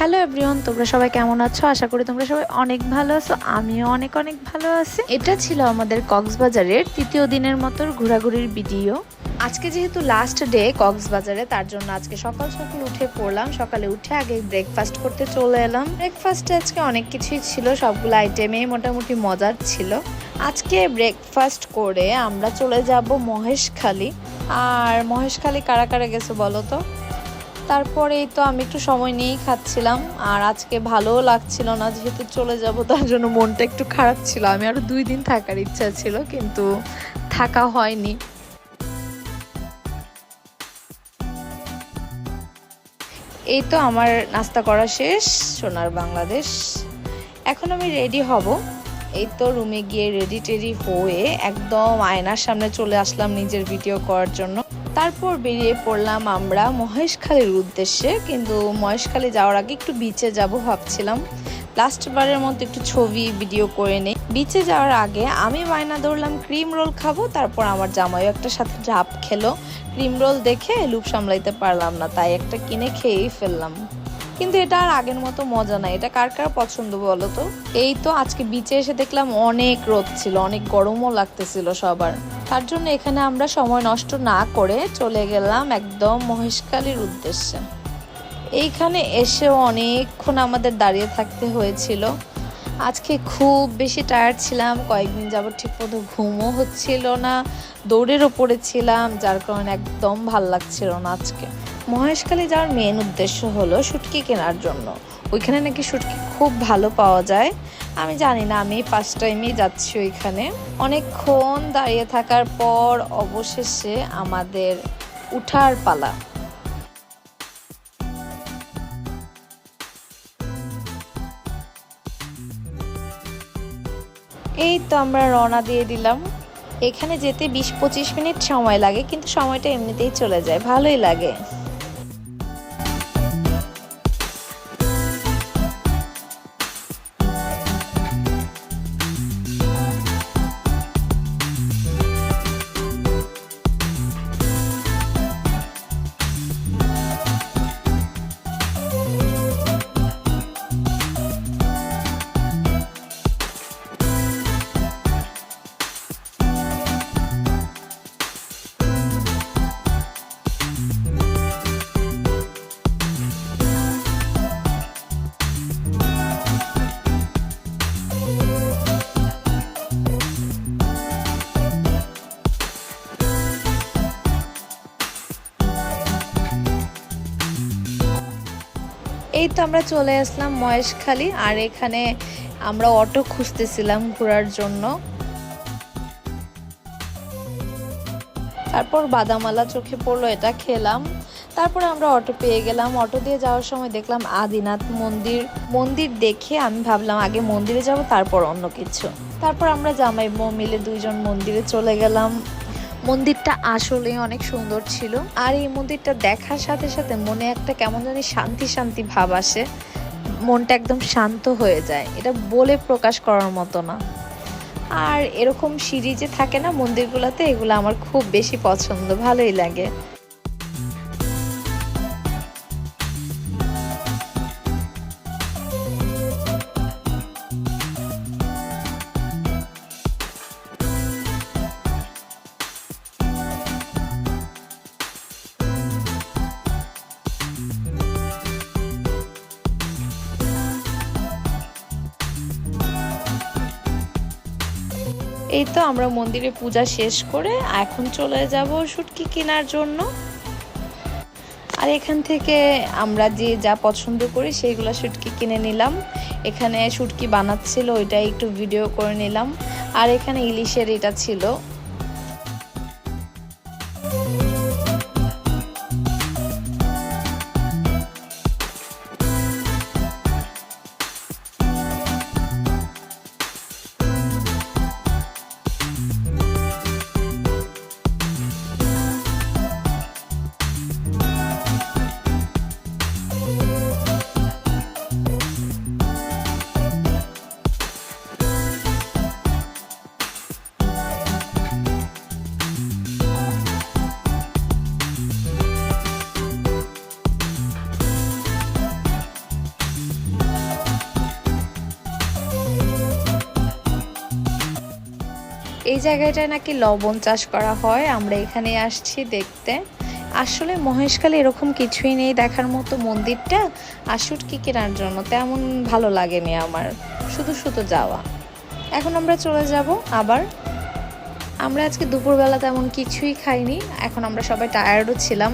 Hello everyone, তোমরা সবাই কেমন আছো? আশা করি তোমরা সবাই অনেক ভালো আছো। আমিও অনেক অনেক ভালো আছি। এটা ছিল আমাদের কক্সবাজারের তৃতীয় দিনের মতো ঘোরাঘুরির ভিডিও। আজকে যেহেতু লাস্ট ডে কক্সবাজারে, তার জন্য আজকে সকাল সকাল উঠে পড়লাম। সকালে উঠে আগে ব্রেকফাস্ট করতে চলে এলাম। ব্রেকফাস্টে আজকে অনেক কিছুই ছিল, সবগুলো আইটেমেই মোটামুটি মজার ছিল। আজকে ব্রেকফাস্ট করে আমরা চলে যাব মহেশখালী। আর মহেশখালী কারা কারা গেছো বলো তো? তারপরেই তো আমি একটু সময় নিয়েই খাচ্ছিলাম। আর আজকে ভালোও লাগছিল না, যেহেতু চলে যাব তার জন্য মনটা একটু খারাপ ছিল। আমি আরো 2 দিন থাকার ইচ্ছা ছিল, কিন্তু থাকা হয়নি। এই তো আমার নাস্তা করা শেষ। সোনার বাংলাদেশ। এখন আমি রেডি হব। এই তো রুমে গিয়ে রেডি টেডি হয়ে একদম আয়নার সামনে চলে আসলাম নিজের ভিডিও করার জন্য। তারপর বেরিয়ে পড়লাম আমরা মহেশখালীর উদ্দেশ্যে। কিন্তু মহেশখালী যাওয়ার আগে একটু বিচে যাব ভাবছিলাম। লাস্টবারের মতো একটু ছবি ভিডিও করে নেই। বিচে যাওয়ার আগে আমি বায়না ধরলাম ক্রিম রোল খাবো। তারপর আমার জামাইও একটা সাথে ডাব খেলো। ক্রিম রোল দেখে লুপ সামলাইতে পারলাম না, তাই একটা কিনে খেয়েই ফেললাম। কিন্তু এটা আর আগের মতো মজা নাই। এটা কার কার পছন্দ বলো তো? এই তো আজকে বিচে এসে দেখলাম অনেক রোদ ছিল, অনেক গরমও লাগতেছিল সবার। তার জন্য এখানে আমরা সময় নষ্ট না করে চলে গেলাম একদম মহেশখালীর উদ্দেশ্যে। এইখানে এসেও অনেকক্ষণ আমাদের দাঁড়িয়ে থাকতে হয়েছিল। আজকে খুব বেশি টায়ার্ড ছিলাম। কয়েকদিন যাবত ঠিক মতো ঘুমও হচ্ছিল না, দৌড়ের ওপরে ছিলাম, যার কারণে একদম ভাল লাগছিল না আজকে। মহেশখালী যাওয়ার মেন উদ্দেশ্য হলো শুটকি কেনার জন্য। ওইখানে নাকি শুটকি খুব ভালো পাওয়া যায়। আমি জানি না, আমি ফার্স্ট টাইমই যাচ্ছি ওইখানে। অনেকক্ষণ দাঁড়িয়ে থাকার পর অবশেষে আমাদের উঠার পালা। এই তো আমরা রওনা দিয়ে দিলাম। এখানে যেতে 20-25 মিনিট সময় লাগে, কিন্তু সময়টা এমনিতেই চলে যায়, ভালোই লাগে। এই তো আমরা চলে আসলাম মহেশখালী। আর এখানে আমরা অটো খুঁজতেছিলাম ঘোরার জন্য। তারপর বাদামালা চোখে পড়লো, এটা খেলাম। তারপরে আমরা অটো পেয়ে গেলাম। অটো দিয়ে যাওয়ার সময় দেখলাম আদিনাথ মন্দির দেখে আমি ভাবলাম আগে মন্দিরে যাব, তারপর অন্য কিছু। তারপর আমরা জামাই বউ মিলে 2জন মন্দিরে চলে গেলাম। মন্দিরটা আসলেই অনেক সুন্দর ছিল। আর এই মন্দিরটা দেখার সাথে সাথে মনে একটা কেমন জানি শান্তি শান্তি ভাব আসে। মনটা একদম শান্ত হয়ে যায়, এটা বলে প্রকাশ করার মতো না। আর এরকম সিঁড়ি যে থাকে না মন্দিরগুলোতে, এগুলো আমার খুব বেশি পছন্দ, ভালোই লাগে। এই তো আমরা মন্দিরে পূজা শেষ করে এখন চলে যাব শুটকি কেনার জন্য। আর এখান থেকে আমরা যে যা পছন্দ করি সেইগুলো শুটকি কিনে নিলাম। এখানে শুটকি বানাচ্ছিল, ওইটাই একটু ভিডিও করে নিলাম। আর এখানে ইলিশের এটা ছিল। এই জায়গাটায় নাকি লবণ চাষ করা হয়, আমরা এখানে আসছি দেখতে। আসলে মহেশখালী এরকম কিছুই নেই দেখার মতো, মন্দিরটা আর শুটকি কেনার জন্য তেমন ভালো লাগেনি আমার, শুধু শুধু যাওয়া। এখন আমরা চলে যাব আবার। আমরা আজকে দুপুরবেলা তেমন কিছুই খাইনি, এখন আমরা সবাই টায়ার্ডও ছিলাম,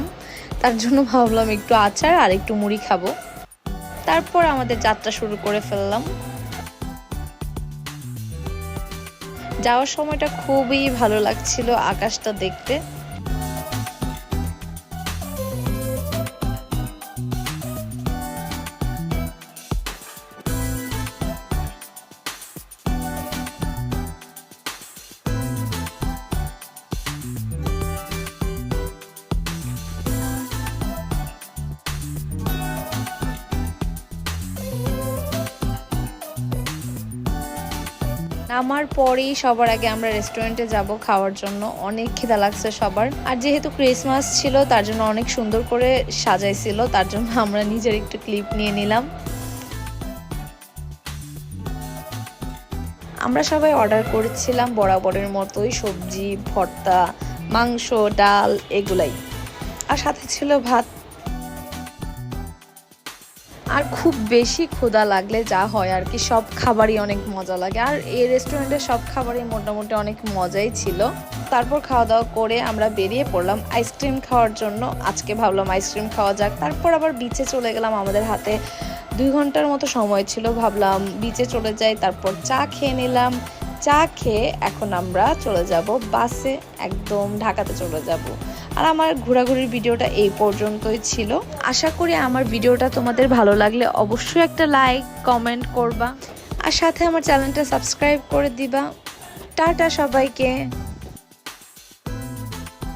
তার জন্য ভাবলাম একটু আচার আর একটু মুড়ি খাবো। তারপর আমাদের যাত্রা শুরু করে ফেললাম। যাওয়ার সময়টা খুবই ভালো লাগছিল আকাশটা দেখতে। নামার পরেই সবার আগে আমরা রেস্টুরেন্টে যাব খাওয়ার জন্য, অনেক খিদা লাগছে সবার। আর যেহেতু ক্রিসমাস ছিল তার জন্য অনেক সুন্দর করে সাজাইছিল, তার জন্য আমরা নিজের একটু ক্লিপ নিয়ে নিলাম। আমরা সবাই অর্ডার করেছিলাম বরাবরের মতোই, সবজি, ভর্তা, মাংস, ডাল এগুলাই, আর সাথে ছিল ভাত। আর খুব বেশি ক্ষুধা লাগলে যা হয় আর কি, সব খাবারই অনেক মজা লাগে। আর এই রেস্টুরেন্টের সব খাবারই মোটামুটি অনেক মজাই ছিল। তারপর খাওয়া দাওয়া করে আমরা বেরিয়ে পড়লাম আইসক্রিম খাওয়ার জন্য। আজকে ভাবলাম আইসক্রিম খাওয়া যাক। তারপর আবার বিচে চলে গেলাম, আমাদের হাতে 2 ঘন্টার মতো সময় ছিল, ভাবলাম বিচে চলে যাই। তারপর চা খেয়ে নিলাম। চা খেয়ে এখন আমরা চলে যাব বাসে, একদম ঢাকাতে চলে যাব। আর আমার ঘোরাঘুরির ভিডিওটা এই পর্যন্তই ছিল। আশা করি আমার ভিডিওটা তোমাদের ভালো লাগলে অবশ্যই একটা লাইক কমেন্ট করবা, আর সাথে আমার চ্যানেলটা সাবস্ক্রাইব করে দিবা। টাটা সবাইকে।